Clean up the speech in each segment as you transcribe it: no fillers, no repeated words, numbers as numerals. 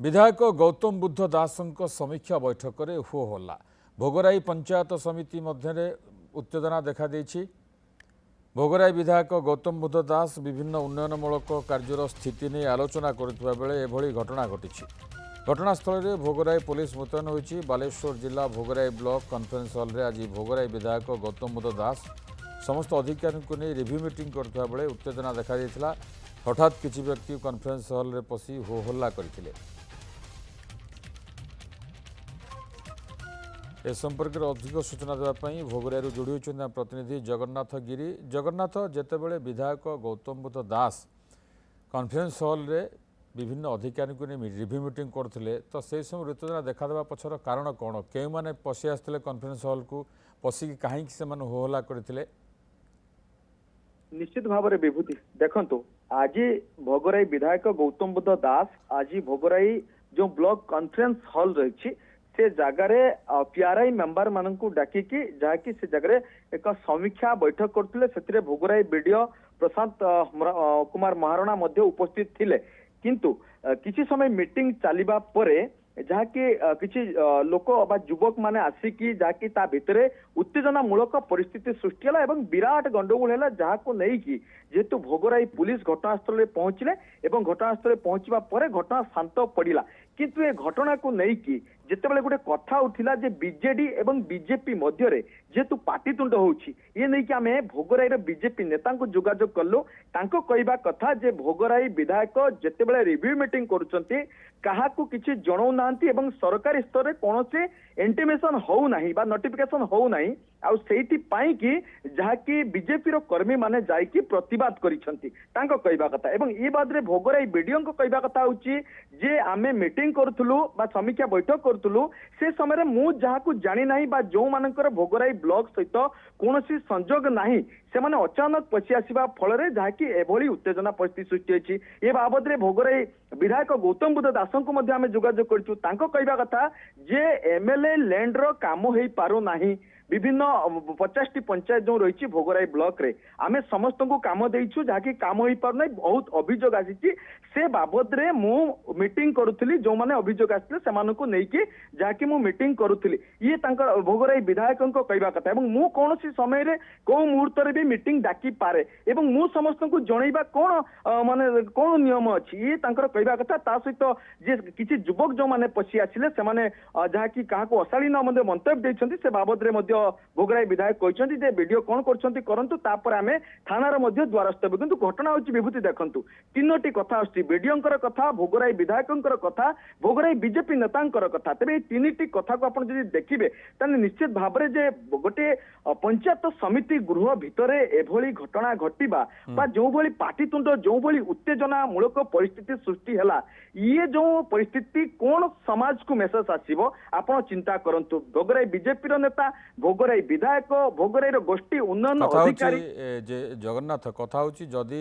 विधायक गौतम बुद्ध दासଙ୍କ समीक्षा बैठक में हो हल्ला भोगराई पंचायत समिति मध्य उत्तेजना देखा देछि। भोगराई विधायक गौतम बुद्ध दास विभिन्न उन्नयनमूलक कार्यर स्थिति नहीं आलोचना करुवा बेले एभली घटना घटी। घटनास्थल में भोगराई पुलिस मुतयन होइछि। बालेश्वर जिला भोगराई ब्लॉक कॉन्फ्रेंस हॉल रे आज भोगराई विधायक गौतम बुद्ध दास समस्त अधिकारी को नहीं रिव्यू मीटिंग करथिबा बेले उत्तेजना देखा देइथिला। हठात किछि व्यक्ति कॉन्फ्रेंस हॉल रे पसी हो हल्ला करथिले। ए संपर्क में अधिक सूचना देवाई भोगराई जोड़ी होती प्रतिनिधि जगन्नाथ गिरी। जगन्नाथ जितेबाला विधायक गौतम बुद्ध दास कॉन्फ्रेंस हॉल रे विभिन्न अधिकारी को रिव्यू मीटिंग करते तो से समय उत्तेजना देखा पछर कारण कौन के मैंने पशि आसते कॉन्फ्रेंस हॉल को पशिकी कहीं से हो हल्ला करते। निश्चित भाव में विभूति देखो आज भोगराई विधायक गौतम बुद्ध दास आज भोगराई जो ब्लॉक कॉन्फ्रेंस हॉल रही से जगार पीआरआई मेंबर मान डाकिकी जहाँकि से जगह एक समीक्षा बैठक करते भोगराई बीडीओ प्रशांत कुमार महारणा उपस्थित थिले। किंतु किसी समय मीटिंग चलिबा परे जहाँकि किसी लोक बा युवक माने आसिकी जहाँकि ता भितरे उत्तेजना मूलक परिस्थिति सृष्टि है और विराट गंडगोल है जहाँ को लेकिन जेहेतु भोगराई पुलिस घटनास्थल में पहुंचले और घटनास्थल पहुंचवा परे घटना शांत पड़ा। किंतु ए घटना को लेकिन जितेबाला गोटे कथा उठिला जे बीजेडी एवं बीजेपी मध्य जेहेतु पाटितुंड होउछि ये नहीं कि आमे भोगराई बीजेपी नेता को जोगाजोग कलु तांको कहबा कथा जे भोगराई विधायक जितेबाला रिव्यू मीटिंग करूछंती काहाकू किछि जणाउ नांती एवं सरकारी स्तर रे कोनोसे इंटिमेशन हो नाही बा नोटिफिकेशन हो नाही आ सेठी पाई कि जहा कि बीजेपी रो कर्मी माने जाई कि प्रतिवाद करिसंती तांको कहबा कथा एवं ई बाद रे भोगराई बीडीओ को कहबा कथा होछि जे आमे मीटिंग करथुलु बा समीक्षा बैठक करथुलु से समय मु जहा को जानि नाही बा जो मानकर भोगराई ब्लॉक सहित कोनोसी संजोग नाही से माने अचानक पछी आसीबा फल रे जहा कि एभली उत्तेजना परिस्थिति सृष्टि होछि। ए बाबद रे भोगराई विधायक गौतम बुद्ध दासों को मध्य आमे जोगाजोग करछु तांको कहबा कथा जे एमएलए लैंड रो काम होई पारो नाही विभिन्न 50टी पंचायत जो रही भोगराई ब्लॉक रे आमे समस्त को काम देइछु जहाँकि काम हो पार नहीं बहुत अभियोग आसी से बाबद रे मु मीटिंग करुथली जो माने अभियोग आसले से मानको नेकी जहाँकि मु मीटिंग करुथली ये तांकर भोगराई विधायक को कहबा कथा एवं मु कोनोसी समय रे को मुहूर्त रे भी मीटिंग डाकी पारे एवं मु समस्त को जणैबा कोन माने कोन नियम अछि ये तांकर कहबा कथा ता सहित जे किछि युवक जो माने पछी आसिले से माने जहाँकि काहाको अशालीन मंतव्य देइछंती से बाबद रे भोगराई विधायक कहते जे वीडियो कौन करंतु तापर आमे थानार मध्य द्वारस्थ हेबु। किंतु घटना होची विभूति देखंतु तीनोटी कथा आछि वीडियोंकर कथा भोगराई विधायकंकर कथा भोगराई बीजेपी नेतांकर कथा तेबे ए तीनोटी कथा को आपण जदि देखिबे ताने निश्चित भाबरे जे गोटे पंचायत समिति गृह भितरे एभली घटना घटिबा बा जो भली पाटितुंड जो भली उत्तेजना मूलक परिस्थिति सृष्टि हैला ये जो परिस्थिति कोन समाज को मेसेज आसीबो आपण चिंता करंतु। भोगराई बीजेपी रो नेता भोगराई विधायक भोगराई गोष्ठी उन्नयन अधिकारी जगन्नाथ कथा होची जदि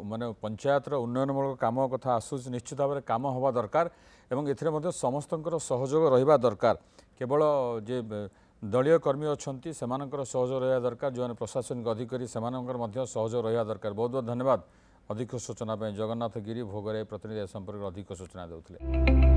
माने पंचायत उन्नयनमूलक काम कथा आसुच निश्चित भाव में काम हवा दरकार एवं एथिरे मध्य समस्तंकर सहयोग रहिबा दरकार केवल जे दलीय कर्मी अच्छी सेमानकर सहयोग रहा दरकार जो प्रशासनिक अधिकारी सेमानकर मध्य सहयोग रहा दरकार। बहुत बहुत धन्यवाद अधिक सूचना जगन्नाथ गिरी भोगराई प्रतिनिधि संपर्क अधिक सूचना देउथिले।